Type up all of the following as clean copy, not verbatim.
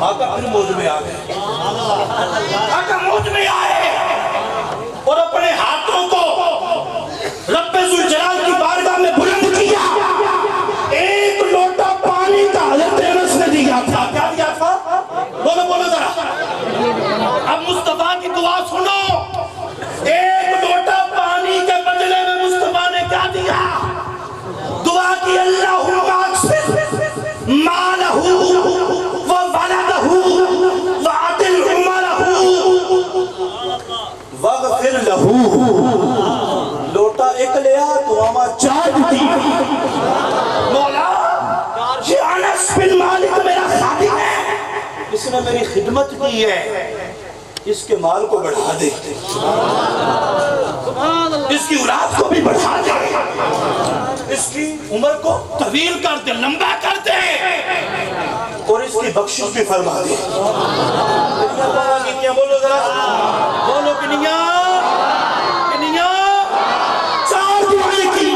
آقا پھر موج میں آ گئے، آقا موج میں آئے اور اپنے ہاتھوں کو رب ذوالجلال کی بارگاہ میں بلند کیا. ایک لوٹا پانی کا حضرت انس نے دیا تھا. کیا دیا تھا؟ بولو بولو ذرا. اب مصطفیٰ کی دعا سنو. ایک لوٹا پانی کے بدلے میں مصطفیٰ نے کیا دیا؟ دعا کی اللہم اکثر مالہ وولدہ وعدل عمرہ واغفر لہو. لوٹا ایک لیا دعا چار دی. مولا یہ انس بن مالک میرا خادم ہے، اس نے میری خدمت کی ہے، اس کے مال کو بڑھا دے، اس کی اولاد کو بھی بڑھا دے، اس کی عمر کو طویل کر دے، لمبا کر دے، اور اس کی بخشش بھی فرما دے. کنیاں بولو ذرا، بولو کنیاں کنیاں. چار دعائیں کی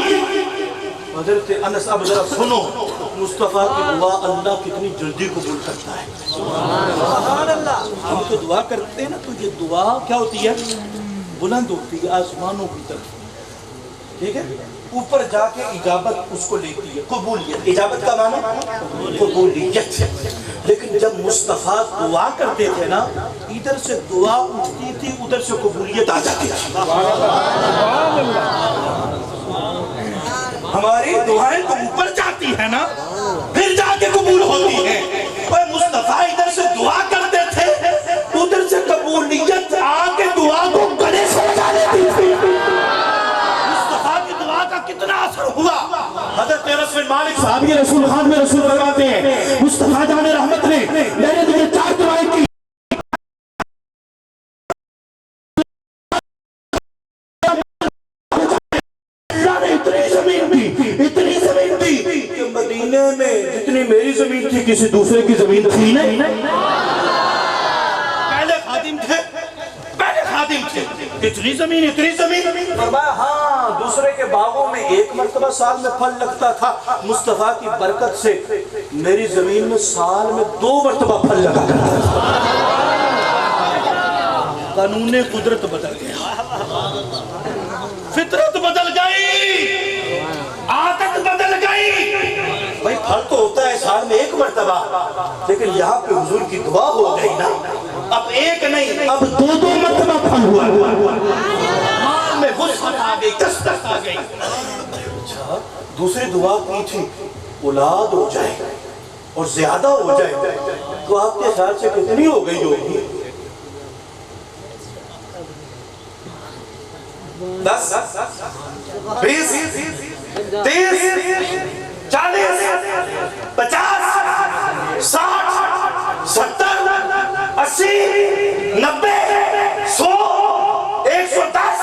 حضرت انس. اب ذرا سنو مصطفیٰ کی دعا اللہ کتنی جلدی قبول کرتا ہے. ہم تو دعا کرتے ہیں نا تو یہ دعا کیا ہوتی ہے؟ بلند ہوتی ہے آسمانوں کی طرف، ٹھیک ہے، اوپر جا کے اجابت اس کو لیتی ہے، قبولیت. اجابت کا معنی قبولیت. لیکن جب مصطفیٰ دعا کرتے تھے نا، ادھر سے دعا اٹھتی تھی ادھر سے قبولیت آ جاتی تھی. ہماری دعائیں تو اوپر جاتی ہیں نا پھر جا کے قبول ہوتی ہیں. اور مصطفیٰ ادھر سے دعا کرتے تھے ادھر سے قبولیت آ کے دعا کو گلے سے لگا لیتی تھی. مصطفیٰ کی دعا کا کتنا اثر ہوا. حضرت انس بن مالک صحابی رسول خان میں رسول فرماتے ہیں مصطفیٰ جان رحمت نے میرے لیے چار دعائیں کی. مدینے میں جتنی میری زمین تھی کسی دوسرے کی زمین تھی نہیں. پہلے خادم تھے اتنی زمین فرمایا ہاں دوسرے کے باغوں میں ایک مرتبہ سال میں پھل لگتا تھا، مصطفیٰ کی برکت سے میری زمین میں سال میں 2 مرتبہ پھل لگا کرتا تھا. قانون قدرت بدل گیا، فطرت بدل گئی، عادت بدل گئی. بھائی پھل تو ہوتا ہے سال میں 1 مرتبہ، لیکن یہاں پہ حضور کی دعا ہو گئی نا، اب 1 نہیں اب 2 مرتبہ پھل ہوا. مال میں وسعت آ گئی، کثرت آ گئی. اچھا دوسری دعا کی تھی اولاد ہو جائے اور زیادہ ہو جائے، تو آپ کے خیال سے کتنی ہو گئی ہوگی؟ 10 20 30 40 50 60 70 80 90 100 110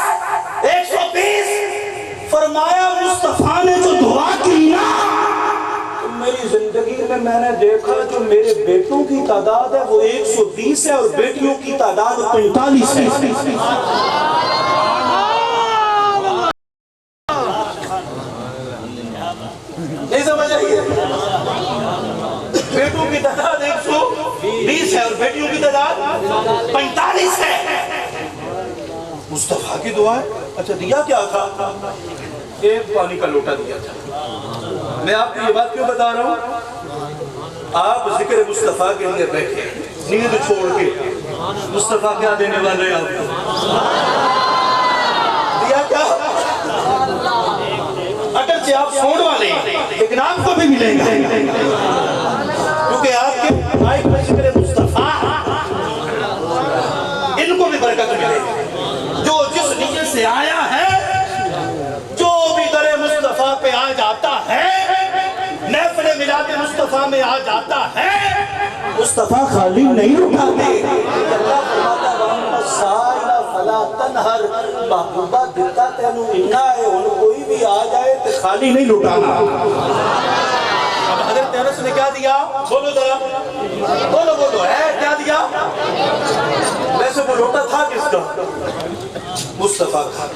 120. فرمایا مصطفیٰ نے جو دعا کی نا میری زندگی میں نے دیکھا جو میرے بیٹوں کی تعداد ہے وہ 120 ہے اور بیٹیوں کی تعداد 45 ہے. نہیں سمجھ آئیے؟ بیٹوں کی تعداد 120 ہے اور بیٹیوں کی تعداد 45 ہے. مصطفیٰ کی دعا ہے. اچھا دیا کیا تھا؟ 1 پانی کا لوٹا دیا تھا. میں آپ کو یہ بات کیوں بتا رہا ہوں؟ آپ ذکر مصطفیٰ کے لیے بیٹھے نیند چھوڑ کے، مصطفیٰ کیا دینے والے آپ کو؟ دیا کیا؟ اگرچہ آپ چھوڑ والے لیکن آپ کو بھی ملے گا، کیونکہ آپ کے مائک میں ذکر مصطفیٰ ان کو بھی برکت ملے گی. جو جس نیت سے آیا ہے، جو بھی در مصطفیٰ پہ آ جاتا ہے، محفل میلاد مصطفیٰ میں آ جاتا ہے، مصطفیٰ خالی نہیں اٹھاتے. اللہ فرماتا رحمت سائلہ فلا تنہر، محبوبہ دلتا تینوں انہا ہے، ان کوئی بھی آ جائے تو خالی نہیں لٹانا. اب حضرت انس نے کیا دیا؟ بولو ذرا، بولو بولو ہے کیا دیا؟ ویسے وہ لوٹا تھا کس کا؟ مصطفیٰ کا.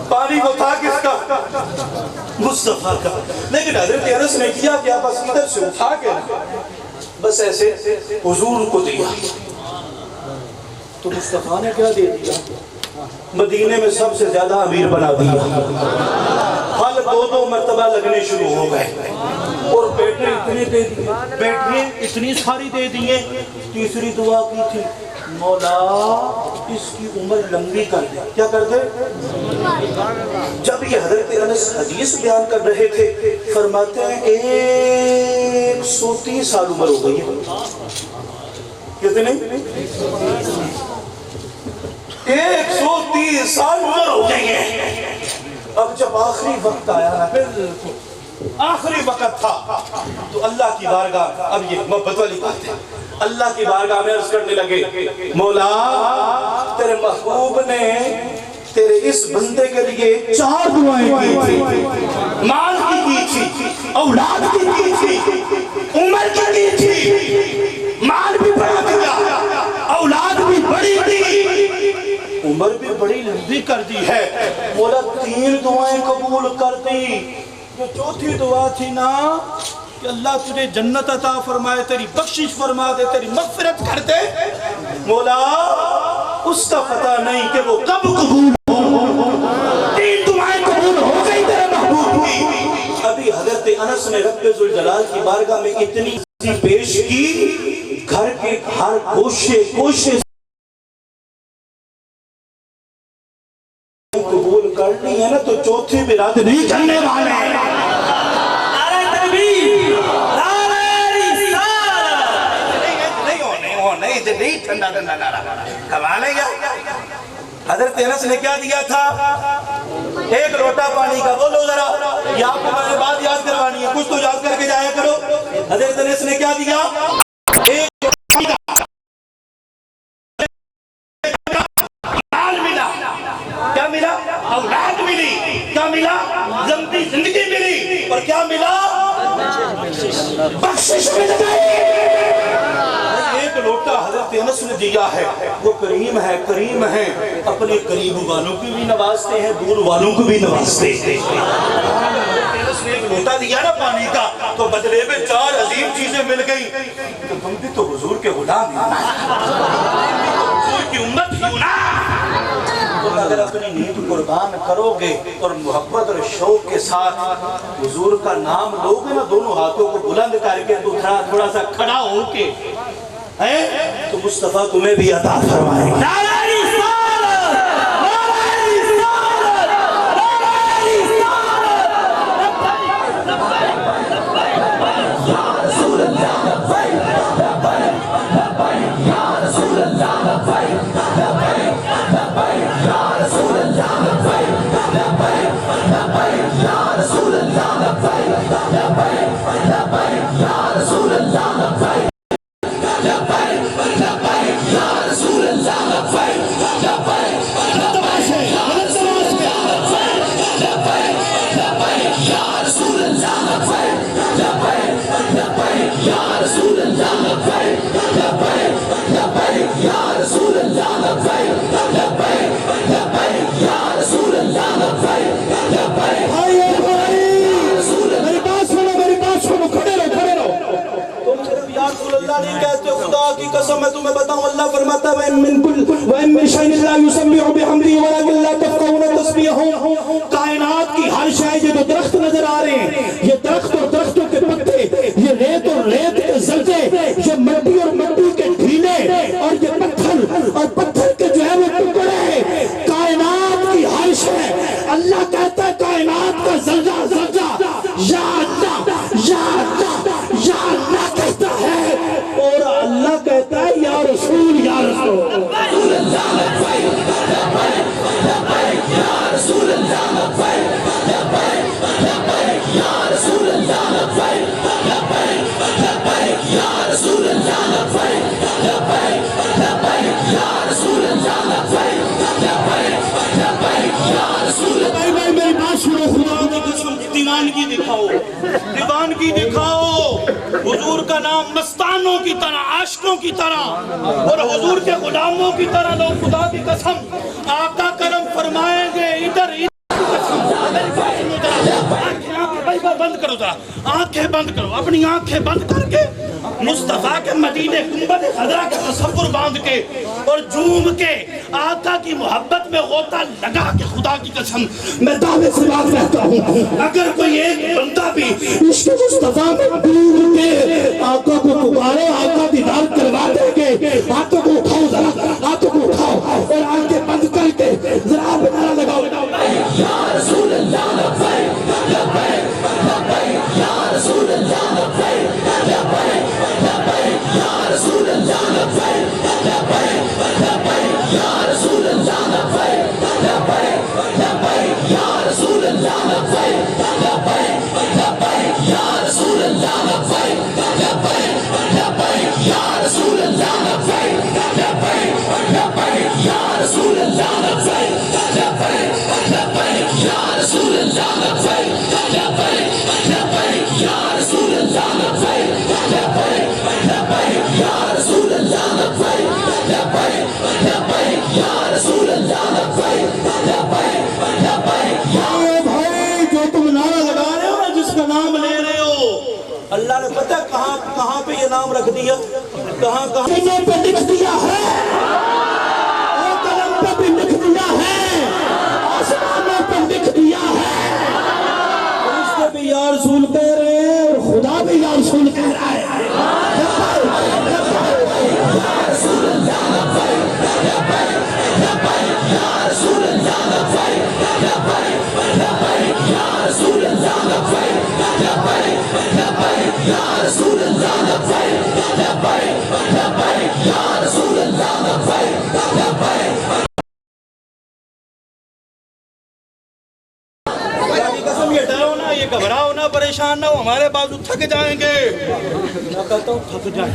پانی وہ تھا کس کا؟ مصطفیٰ کا. لیکن حضرت انس نے کیا بس ادھر سے اٹھا کے بس ایسے حضور کو دیا تو مصطفیٰ نے کیا دے دیا؟ مدینے میں سب سے زیادہ امیر بنا دیا. پھل 2 مرتبہ لگنے شروع ہو گئے اور بیٹے اتنے دے دیے, بیٹے اتنی ساری دے دیے. تیسری دعا کی تھی, مولا اس کی عمر لمبی کر دے. کیا کر دے؟ جب یہ حضرت انس حدیث بیان کر رہے تھے, فرماتے ہیں 130 سال عمر ہو گئی ہے. کتنے؟ 130 سال عمر ہو گئی ہے. اب جب آخری وقت آیا نا, آخری وقت تھا, تو اللہ کی بارگاہ, اب یہ محبت والی بات ہے, اللہ کی بارگاہ میں عرض کرنے لگے, مولا تیرے محبوب نے تیرے اس بندے کے لیے 4 دعائیں کی تھی. مال کی تھی, اولاد کی تھی, عمر کی تھی. مال بھی بڑا دیا, اولاد بھی بڑی دی, عمر بھی بڑی لمبی کر دی ہے. مولا 3 دعائیں قبول کر دی. جو چوتھی دعا تھی نا کہ اللہ تجھے جنت عطا فرمائے, تیری بخشش فرما دے, تیری مغفرت کر دے, مولا اس کا پتہ نہیں کہ وہ کب قبول ہو. 3 دعائیں قبول ہو گئی تیرے محبوب کی. ابھی حضرت انس نے رب ذوالجلال کی بارگاہ میں اتنی پیش کی, گھر کے ہر کوشے قبول کرنی ہے نا, تو چوتھی بھی رات نہیں کرنے والے ہیں. نہیں ٹھنڈا کمال ہے. حضرت انس نے کیا دیا تھا؟ 1 لوٹا پانی کا. بولو ذرا, یہ آپ کو میں نے بات یاد کروانی ہے, کچھ تو یاد کر کے جایا کرو. حضرت انس نے کیا دیا؟ 1 لوٹا مال ملا. کیا ملا؟ اولاد ملی. کیا ملا؟ لمبی زندگی ملی. اور کیا ملا؟ بخشش مل گئی. 1 لوٹا حضرت انس نے دیا ہے. وہ کریم ہے, اپنے قریب والوں کو بھی نوازتے ہیں, دور والوں کو بھی نوازتے ہیں. انس نے 1 لوٹا دیا نا پانی کا, تو بدلے میں 4 عظیم چیزیں مل گئی. تو تم بھی تو حضور کے غلام ہو, حضور کی امت ہو نا. تم اگر اپنی نیت قربان کرو گے اور محبت اور شوق کے ساتھ حضور کا نام لو گے نا, دونوں ہاتھوں کو بلند کر کے, تو تھوڑا سا کھڑا ہو کے, تو مصطفیٰ تمہیں بھی عطا فرمائے گا. نہیں کہتے, خدا کی قسم میں تمہیں بتاؤں, اللہ فرماتا ہے وَإِن مِّن شَيْءٍ إِلَّا يُسَبِّحُ بِحَمْدِهِ وَلَٰكِن لَّا تَفْقَهُونَ تَسْبِيحَهُمْ. کائنات کی ہر شے, یہ جو درخت نظر آ رہے ہیں, یہ درخت اور درختوں کے پتے, یہ ریت اور ریت کے زلزے, یہ مٹی اور مٹی کے ڈھیلے, اور یہ پتھر اور پتھر کے جو ہے وہ ٹکڑے, کائنات کی ہر شے. اللہ کہتا ہے کائنات کا زلزہ یا اللہ یا اللہ یا اللہ کہتا ہے, اور اللہ کہتا ہے یا رسول یا رسول. میری بات سنو, خدا کی قسم دیوانگی دکھاؤ, دیوانگی دکھاؤ. حضور کا نام مستانوں کی طرح, عاشقوں کی طرح اور حضور کے غلاموں کی طرح لو. خدا کی قسم آقا کرم فرمائیں گے ادھر آنکھیں بند کرو ذرا، آنکھیں بند کرو، اپنی آنکھیں بند کر کے مصطفیٰ کے مدینے گنبد خضرا کا تصور باندھ کے اور جھوم کے آقا کی محبت میں غوطہ لگا کے خدا کی قسم میں دعوے سے بات رہتا ہوں، اگر کوئی ایک بندہ بھی عشق مصطفیٰ میں ڈوب کے آقا کو پکارے، آقا دیدار کروا دیں گے، ہاتھوں کو اٹھاؤ ذرا، ہاتھوں کو اٹھاؤ اور آنکھیں بند کر کے ذرا بنانا لگاؤ، یا رسول اللہ لبیک لبیک لبیک یا رسول اللہ لبیک لبیک لبیک یا رسول اللہ لبیک لبیک لبیک یا رسول اللہ لبیک لبیک لبیک یا رسول اللہ لبیک لبیک لبیک یا رسول اللہ لبیک لبیک لبیک یا رسول اللہ لبیک لبیک لبیک یا رسول اللہ لبیک لبیک لبیک یا رسول اللہ لبیک لبیک لبیک یا رسول اللہ لبیک لبیک لبیک یا رسول اللہ لبیک لبیک لبیک یا رسول اللہ لبیک لبیک لبیک یا بھائی جو تم نعرہ لگا رہے ہو نا، جس کا نام لے رہے ہو، اللہ نے پتہ کہاں پہ یہ نام رکھ دیا، کہاں پہ لکھ دیا ہے، اور قلم پہ بھی لکھ دیا ہے، آسمانوں پہ لکھ دیا ہے، فرشتے بھی یا رسول کہہ رہے ہیں اور خدا بھی یا رسول کہہ رہا ہے، یا رسول اللہ لبیک لبیک لبیک یا رسول اللہ لبیک لبیک لبیک یا رسول اللہ لبیک لبیک لبیک یا رسول اللہ لبیک لبیک لبیک یا رسول اللہ لبیک لبیک۔ قسم یہ ڈرو نہ، یہ گھبراؤ نہ، پریشان نہ ہو، ہمارے بازو تھک جائیں گے، میں کہتا ہوں تھک جائیں،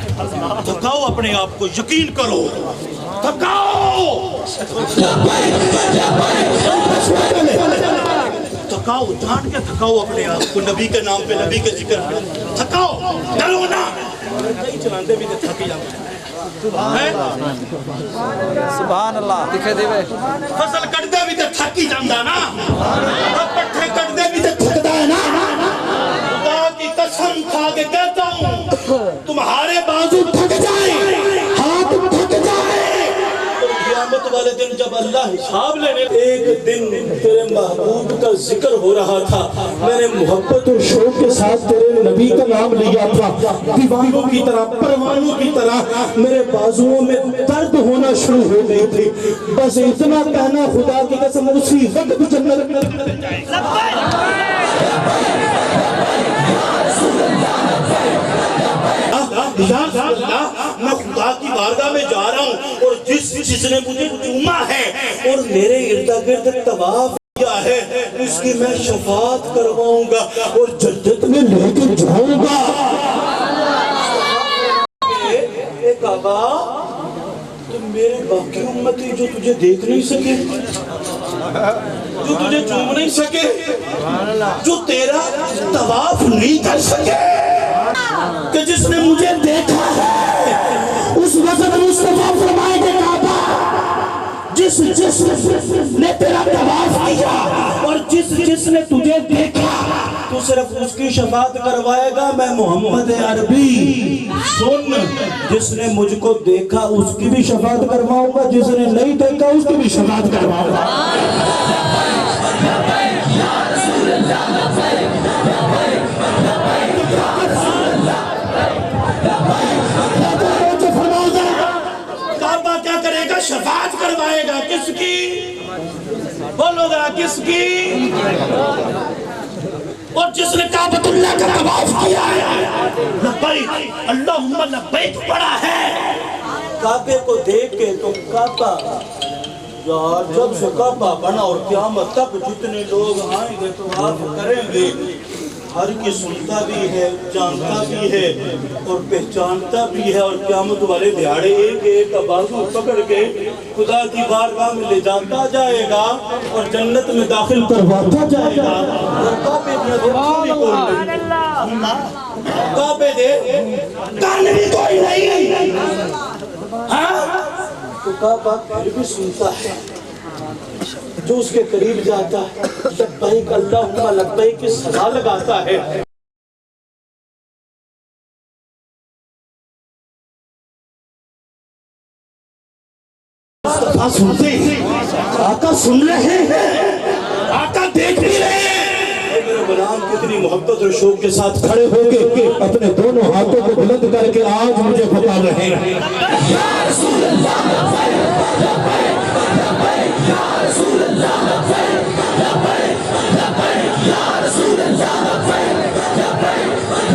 تھکاؤ اپنے آپ کو، یقین کرو، تھکاؤ، تھکاؤ، جان کے تھکاؤ اپنے آپ کو، نبی کے نام پہ، نبی کے ذکر پہ تھکاؤ، ڈرو نہ، نہیں چلاندے بھی تو تھک ہی جاتے ہیں، سبحان اللہ دکھے دے وے فصل کٹ دے بھی تو تھک ہی جاندہ نا، پٹھے کٹ دے بھی تو تھک ہے نا، خدا کی قسم کھا کے کہتا ہوں تمہارے بازو تھک جائیں، ہاتھ تھک جائیں، قیامت والے دن جب اللہ حساب لینے، ایک دن تیرے محبوب کا ذکر ہو رہا تھا، میں نے محبت اور شوق کے ساتھ تیرے نبی کا نام لیا تھا، دیوانوں کی طرح، پروانوں کی طرح میرے بازوؤں میں درد ہونا شروع ہو گئی تھی، بس اتنا کہنا خدا کی قسم اسی وقت جنت میں جائے۔ میں خدا کی بارگاہ میں جا رہا ہوں اور جس نے مجھے چوما ہے اور میرے ارد گرد طواف کیا ہے، اس کی میں شفاعت کرواؤں گا اور جنت میں لے کے جاؤں گا۔ اے کعبہ، تم میرے باقی امتی جو تجھے دیکھ نہیں سکے، جو تجھے چوم نہیں سکے، جو تیرا طواف نہیں کر سکے، کہ جس نے مجھے دیکھا ہے اس وقت مصطفیٰ فرمائے کہ کعبہ، جس نے تیرا طواف کیا اور جس نے تجھے دیکھا، تو صرف اس کی شفاعت کروائے گا، میں محمد عربی، سن، جس نے مجھ کو دیکھا اس کی بھی شفاعت کرواؤں گا، جس نے نہیں دیکھا اس کی بھی شفاعت کرواؤں گا۔ کعبہ کیا کرے گا؟ شفاعت کروائے گا، کس کی؟ بولو گا کس کی؟ اور جس نے کعبۃ اللہ کا طواف کیا ہے، لبیک اللہم لبیک پڑھا ہے، کعبے کو دیکھ کے تو کعبہ، یار جب سے کعبہ بنا اور قیامت تک جتنے لوگ آئیں گے طواف کریں گے، ہر کی سنتا بھی ہے، جانتا بھی ہے اور پہچانتا بھی ہے، اور قیامت والے دیہاڑے ایک ایک کا بازو پکڑ کے خدا کی بارگاہ میں لے جاتا جائے گا اور جنت میں داخل کرواتا جائے گا۔ کعبے دے کان بھی کوئی نہیں، ہاں تو کعبہ پھر بھی سنتا ہے، جو اس کے قریب جاتا ہے لبیک اللہم لبیک کی صدا لگاتا ہے. مصطفیٰ سنتے ہیں, آقا سن رہے ہیں, آقا دیکھ بھی رہے ہیں. میرے غلام کتنی محبت اور شوق کے ساتھ کھڑے ہو کے اپنے دونوں ہاتھوں کو بلند کر کے آج مجھے پکار رہے ہیں. یا رسول اللہ لبیک لبیک یا رسول اللہ لبیک لبیک لبیک یا رسول اللہ لبیک لبیک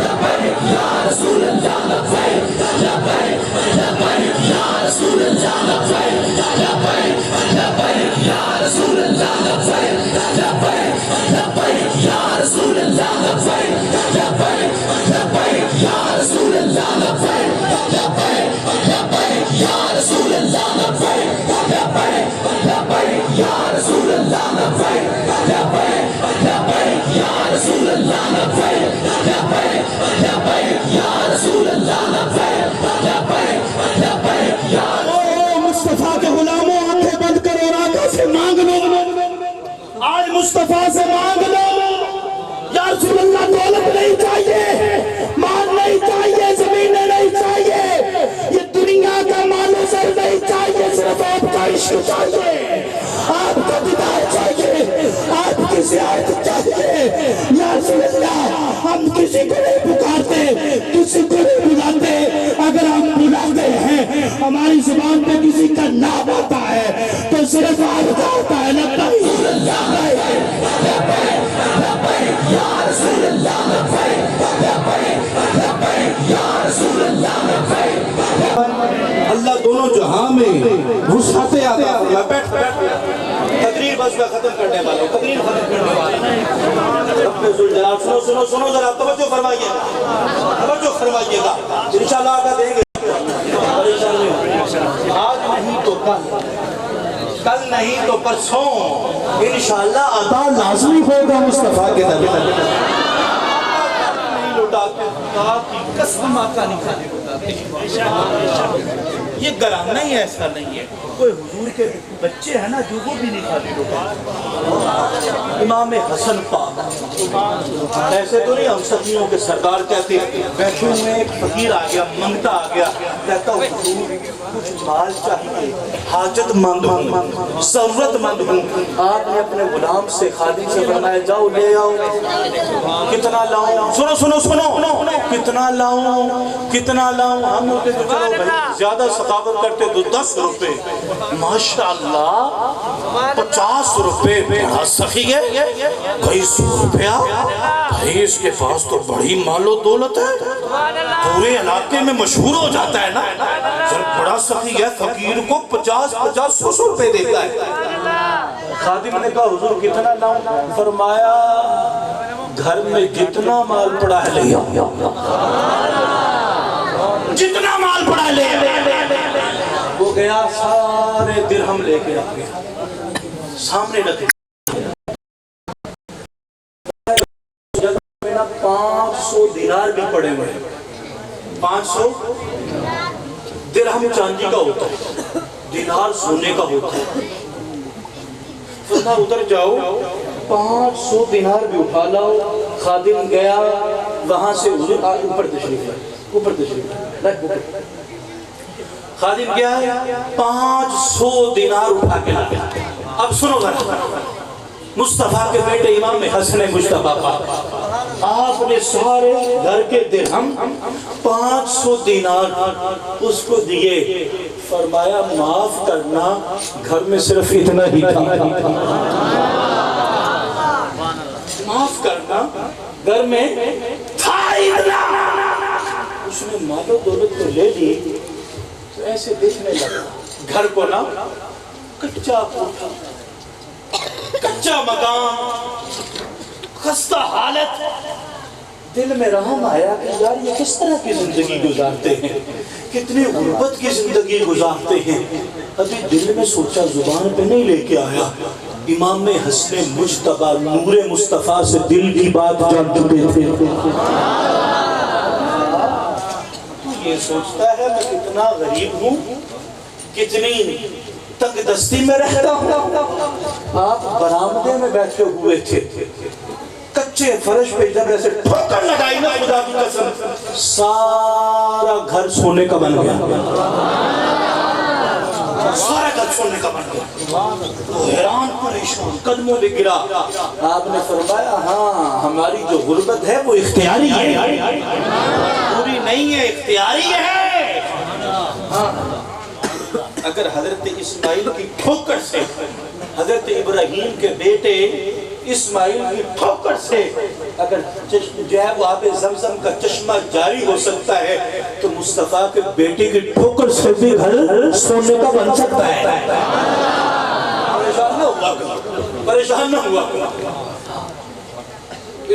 لبیک یا رسول اللہ لبیک لبیک لبیک یا رسول اللہ لبیک لبیک لبیک یا رسول اللہ لبیک لبیک لبیک یا رسول اللہ لبیک لبیک لبیک یا رسول اللہ لبیک لبیک لبیک یا رسول اللہ لبیک لبیک لبیک یا رسول اللہ لبیک لبیک لبیک یا رسول اللہ لبیک لبیک لبیک یا رسول اللہ لبیک لبیک لبیک یا مصطفیٰ کے غلاموں آنکھیں بند کرو اور آقا سے مانگ لو. آج مصطفیٰ سے مانگ لو. یا رسول اللہ دولت نہیں چاہیے, مال نہیں چاہیے, زمینیں نہیں چاہیے, یہ دنیا کا مال و زر نہیں چاہیے, صرف آپ کا عشق چاہیے, آپ کا دیدار چاہیے, آپ کی زیارت چاہیے. یا رسول اللہ ہم کسی کو نہیں پکارتے, کسی کو نہیں بلاتے, اگر ہم بلاتے ہیں ہماری زبان پہ کسی کا نام آتا ہے تو صرف آپ کا آتا ہے. لبیک لبیک یا رسول اللہ لبیک لبیک لبیک یا رسول اللہ لبیک. اللہ دونوں جہاں میں وسعت عطا فرمائے. بیٹھ تقریر بس میں ختم کرنے والا ہوں, تقریر ختم کرنے والا ہوں. رب ذوالجلال سنو سنو سنو ذرا توجہ فرمائیے گا, توجہ فرمائیے گا, انشاءاللہ آقا دیں گے. آج نہیں تو کل نہیں تو پرسوں انشاءاللہ عطا لازمی ہوگا مصطفیٰ کے در پر. نہیں لوٹاتے خدا کی قسم آقا نہیں کھانے لوٹاتے. یہ گرانہ ہی ایسا نہیں ہے, کوئی حضور کے بچے ہیں نا جو وہ بھی نہیں کھانے لوٹاتے. امام حسن پاک ایسے تو نہیں ہم سبیوں کے سرکار کہتے بیٹھے میں ایک فقیر آ گیا, منگتا آ گیا, کہتا ہوں حضور کچھ مال چاہیے, حاجت مند ہوں, ضرورت مند ہوں. آپ نے اپنے غلام سے خادم سے فرمایا جاؤ لے آؤ. کتنا لاؤں؟ سنو سنو سنو, کتنا لاؤں کتنا لاؤں؟ ہم ہوتے تو چلو بھائی زیادہ ثقافت کرتے تو 10 روپے. ماشاءاللہ 50 روپے بڑا سخی ہے, کوئی 100 روپیہ. بھائی اس کے پاس تو بڑی مال و دولت ہے, پورے علاقے میں مشہور ہو جاتا ہے نا. بڑا سخی ہے, فقیر کو 50-50 100 روپے دیتا ہے. خادم نے کہا حضور کتنا لاؤں؟ فرمایا گھر میں جتنا مال پڑا ہے لے آؤ, جتنا مال پڑا ہے لے آؤ. وہ گیا سارے درہم لے کے آ گیا, سامنے رکھے 500 دینار بھی پڑے ہوئے. 500 درہم چاندی کا ہوتا ہے, دینار سونے کا ہوتا ہے. فرمایا ادھر جاؤ 500 دینار بھی اٹھا لاؤ. خادم گیا وہاں سے حضور اوپر تشریف لائے, اوپر تشریف لائے. خادم کیا ہے 500 دینار اٹھا کے لایا. اب سنو ذرا, مصطفیٰ کے بیٹے امام حسن مجتبیٰ پاک, آپ نے سارے گھر کے درہم 500 دینار اس کو دیے. فرمایا معاف کرنا گھر میں صرف اتنا ہی تھا, معاف کرنا گھر میں تھا اتنا. اس نے مال و دولت کو لے لی تو ایسے دیکھنے لگا گھر کو نا, کچا کوٹھا, کچا مکان, خستہ حالت. دل میں رحم آیا کہ یار یہ کس طرح کی زندگی گزارتے ہیں, کتنی غربت کی زندگی گزارتے ہیں. ابھی دل میں سوچا, زبان پہ نہیں لے کے آیا. امام حسن مجتبیٰ نور مصطفیٰ سے دل کی بات جان چکے تھے. یہ سوچتا ہے میں کتنا غریب ہوں, کتنی تنگ دستی میں رہتا ہوں. آپ برآمدے میں بیٹھے ہوئے تھے, کچے فرش پہ جب ایسے ٹھوکر لگائی نا, خدا کی قسم سارا گھر سونے کا بن گیا, سارا گھر سونے کا بن گیا. وہ حیران پریشان قدموں پہ گرا. آپ نے فرمایا ہاں ہماری جو غربت ہے وہ اختیاری ہے, پوری نہیں ہے, اختیاری ہے. اگر حضرت اسماعیل کی ٹھوکر سے, حضرت ابراہیم کے بیٹے اسماعیل کی ٹھوکر سے اگر جو ہے وہ آب زمزم کا چشمہ جاری ہو سکتا ہے, تو مصطفیٰ کے بیٹے کی ٹھوکر سے بھی گھر سونے کا بن سکتا ہے. پریشان نہ ہوا کرو, پریشان نہ ہوا کرو.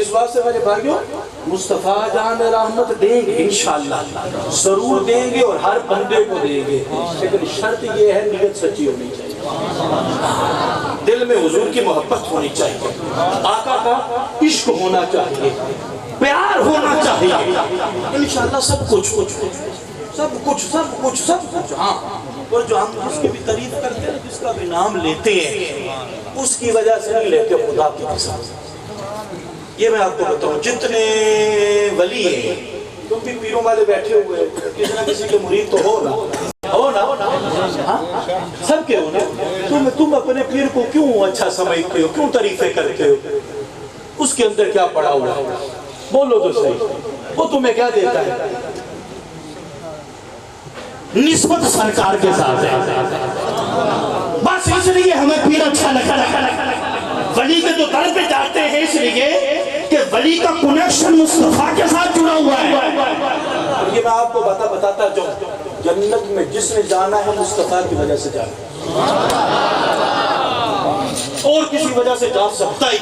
اس بات سے میرے بھائیوں, مصطفیٰ جان رحمت دیں گے انشاءاللہ, ضرور دیں گے, اور ہر بندے کو دیں گے, لیکن شرط یہ ہے نیت سچی ہونی چاہیے, دل میں حضور کی محبت ہونی چاہیے, آقا کا عشق ہونا چاہیے, پیار ہونا چاہیے. انشاءاللہ سب کچھ سب کچھ سب کچھ سب کچھ. ہاں, اور جو ہم جس کی بھی تعریف کرتے ہیں, جس کا بھی نام لیتے ہیں, اس کی وجہ سے نہیں لیتے خدا کی قسم. یہ میں آپ کو بتاؤں, جتنے ولی ہیں, تم بھی پیروں والے بیٹھے ہوئے, کسی نہ کسی کے مرید تو ہو نا, ہو نا, سب کے ہو نا. تم اپنے پیر کو کیوں اچھا سمجھتے ہو, کیوں تعریفیں کرتے ہو؟ اس کے اندر کیا پڑا ہوا ہے, بولو تو صحیح. وہ تمہیں کیا دیتا ہے؟ نسبت سرکار کے ساتھ ہے, بس اس لیے ہمیں پیر اچھا لگا. ولی کے جو در پہ جاتے ہیں اس لیے کہ ولی کا کنیکشن مصطفیٰ کے ساتھ جڑا ہوا ہے. یہ میں آپ کو بتاتا جو جنت میں جس نے جانا ہے مصطفیٰ کی وجہ سے جانا, اور کسی وجہ سے جا سکتا ہی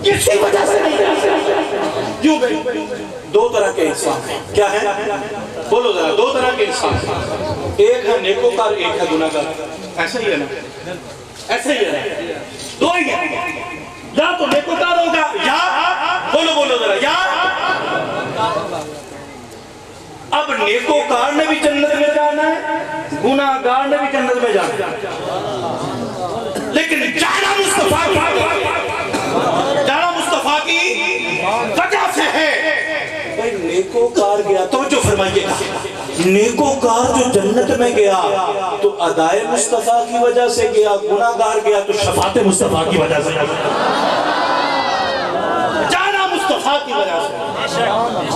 کسی وجہ سے نہیں. کیوں بھائی؟ دو طرح کے انسان ہیں. کیا ہے؟ بولو ذرا, دو طرح کے انسان ہیں. ایک ہے نیکوکار, ایک ہے گناہگار. ایسا ہی ہے نا, ایسا ہی ہے نا, دو ہی ہے. یا تو نیکوکار ہوگا, یا بولو ذرا, یا اب نیکوکار نے بھی جنت میں جانا ہے, گناہگار نے بھی جنت میں جانا ہے, لیکن جانا مصطفیٰ کی وجہ سے ہے. نیکوکار گیا, توجہ فرمائیے گا, نیکوکار جو جنت میں گیا تو ادائے مصطفیٰ کی وجہ سے گیا, گناہگار گیا تو شفاعت مصطفیٰ کی وجہ سے, جانا مصطفیٰ کی وجہ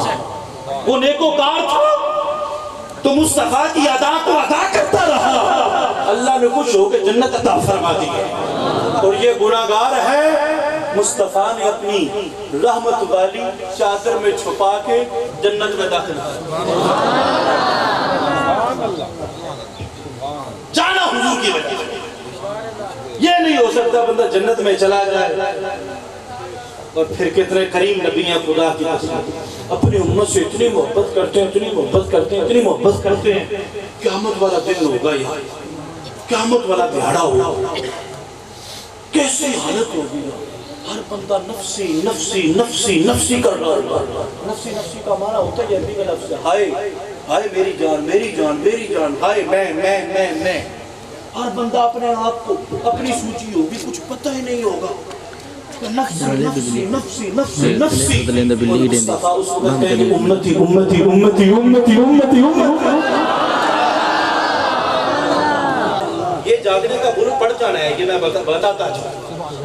سے. وہ نیکوکار تھا تو مصطفیٰ کی ادا کو ادا کرتا رہا, اللہ نے خوش ہو کے جنت عطا فرما دی. اور یہ گناہگار ہے, مصطفیٰ نے اپنی رحمت والی چادر میں چھپا کے جنت میں داخل کیا. جانا حضور کی وجہ سے. یہ نہیں ہو سکتا بندہ جنت میں چلا جائے اور پھر کتنے کریم نبی ہیں خدا کی قسم, اپنی امت سے اتنی محبت کرتے ہیں, اتنی محبت کرتے ہیں, اتنی محبت کرتے ہیں. قیامت والا دن ہوگا, یہاں قیامت والا دہاڑا ہوگا, کیسی حالت ہوگی. ہر بندہ نفسی نفسی نفسی نفسی کر رہا ہے. نفسی نفسی کا معنی ہوتا ہے یہ بھی نفس ہے, ہائے ہائے میری جان میری جان میری جان, ہائے میں. ہر بندہ اپنے آپ کو, اپنی سوچی ہوگی, کچھ پتہ ہی نہیں ہوگا. نفسی نفسی نفسی نفسی نفسی. مصطفیٰ اس وقت کہتے ہیں امتی امتی امتی امتی امتی امتی. یہ جاگنے کا بول پڑ جانا ہے, یہ میں بتاتا چاہتا.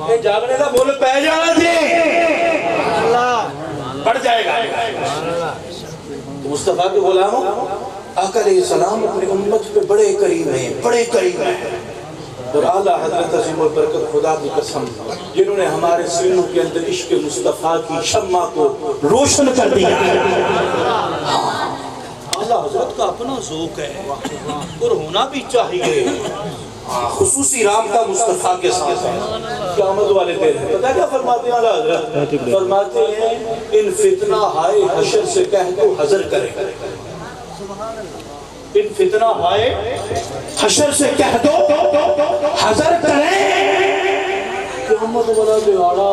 یہ جاگنے کا بول پہ جانا تھے, پڑ جائے گا. مصطفیٰ کے غلاموں, آقا علیہ السلام اپنی امت پہ بڑے قریب ہیں, بڑے قریب ہیں. اور اعلیٰ حضرت عظیم البرکت خدا کی قسم, جنہوں نے ہمارے سینوں کے اندر عشق مصطفیٰ کی شمع کو روشن کر دیا. اعلیٰ حضرت کا اپنا ذوق ہے اور ہونا بھی چاہیے. خصوصی رابطہ مصطفیٰ کے ساتھ ہے. قیامت والے دن ہے, پتہ کیا فرماتے ہیں اعلیٰ حضرت؟ فرماتے ہیں ان فتنہ ہائے حشر سے کہہ دو حضر کرے. ان فتنہ ہائے حشر سے کہہ دو حضر کریں. قیامت والا دہاڑا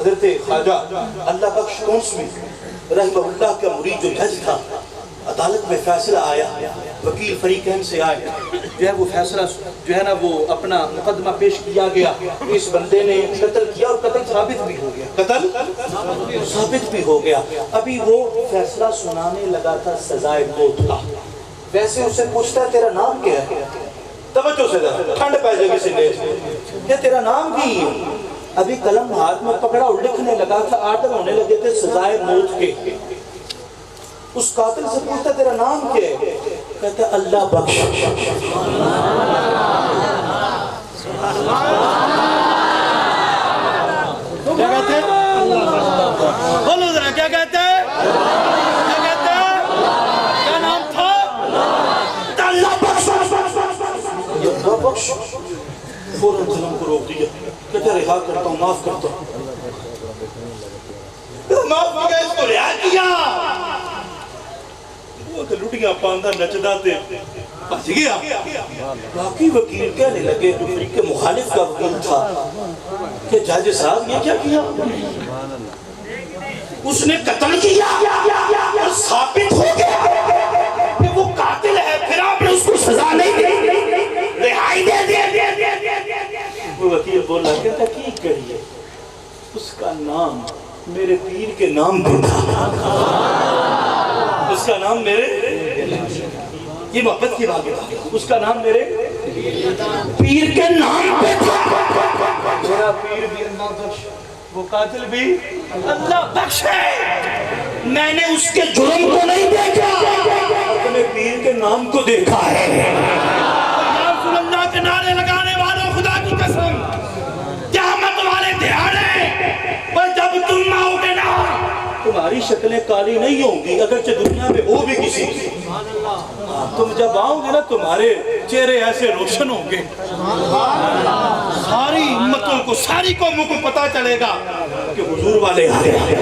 حضرت خواجہ اللہ بخش کونسوی رحمہ اللہ کا مرید جو جج تھا، عدالت میں فیصلہ آیا، وکیل فریقین سے آئے، جو ہے وہ فیصلہ جو ہے نا وہ اپنا مقدمہ پیش کیا گیا، اس بندے نے قتل کیا اور قتل ثابت بھی ہو گیا، قتل ثابت بھی ہو گیا۔ ابھی وہ فیصلہ سنانے لگا تھا سزائے موت کا، ویسے اسے پوچھتا ہے تیرا نام کیا ہے؟ توجہ سے ذرا ٹھنڈ پہ جائے کسی نے، کیا تیرا نام کی ہے؟ ابھی قلم ہاتھ میں پکڑا اور لکھنے لگا تھا، آرڈر ہونے لگے تھے سزائے موت کے۔ اس قاتل سے پوچھتا تیرا نام کیا ہے؟ کہتا اللہ بخش۔ کیا کہتے ہیں؟ بولو ذرا کیا کہتے ہیں؟ کیا کہتے ہیں؟ کیا نام تھا؟ اللہ بخش۔ اللہ بخش فوراً قلم کو روک دیا، کہتے رہا کرتا ہوں، معاف کرتا ہوں۔ معاف کیا اس کو رہا کیا؟ وہ تو لٹیاں پاندہ نچدا تے بچ گیا۔ باقی وکیل کہنے لگے جو فریق مخالف کا وکیل تھا کہ جج صاحب یہ کیا کیا؟ اس نے قتل کیا اور ثابت ہو گیا کہ وہ قاتل ہے، پھر آپ نے اس کو سزا نہیں دی، رہائی دے دی۔ وہ وکیل بولا کہ تحقیق کریے، اس کا نام میرے پیر کے نام پہ تھا، اس کا نام میرے، یہ محبت کی بات ہے، اس کا نام میرے پیر کے نام پہ تھا۔ میرا پیر بھی اللہ بخش، وہ قاتل بھی اللہ بخش ہے۔ میں نے اس کے جرم کو نہیں دیکھا، اپنے پیر کے نام کو دیکھا ہے۔ یا رسول اللہ کے نعرے لگانے والوں، خدا کی قسم قیامت والے دہاڑے پر جب تم آؤ گے نا، تمہاری شکلیں کالی نہیں ہوں گی، اگرچہ دنیا میں ہو بھی کسی کی، تم جب آؤ گے نا تمہارے چہرے ایسے روشن ہوں گے، ساری امتوں کو، ساری قوموں کو پتا چلے گا کہ حضور والے آ گئے،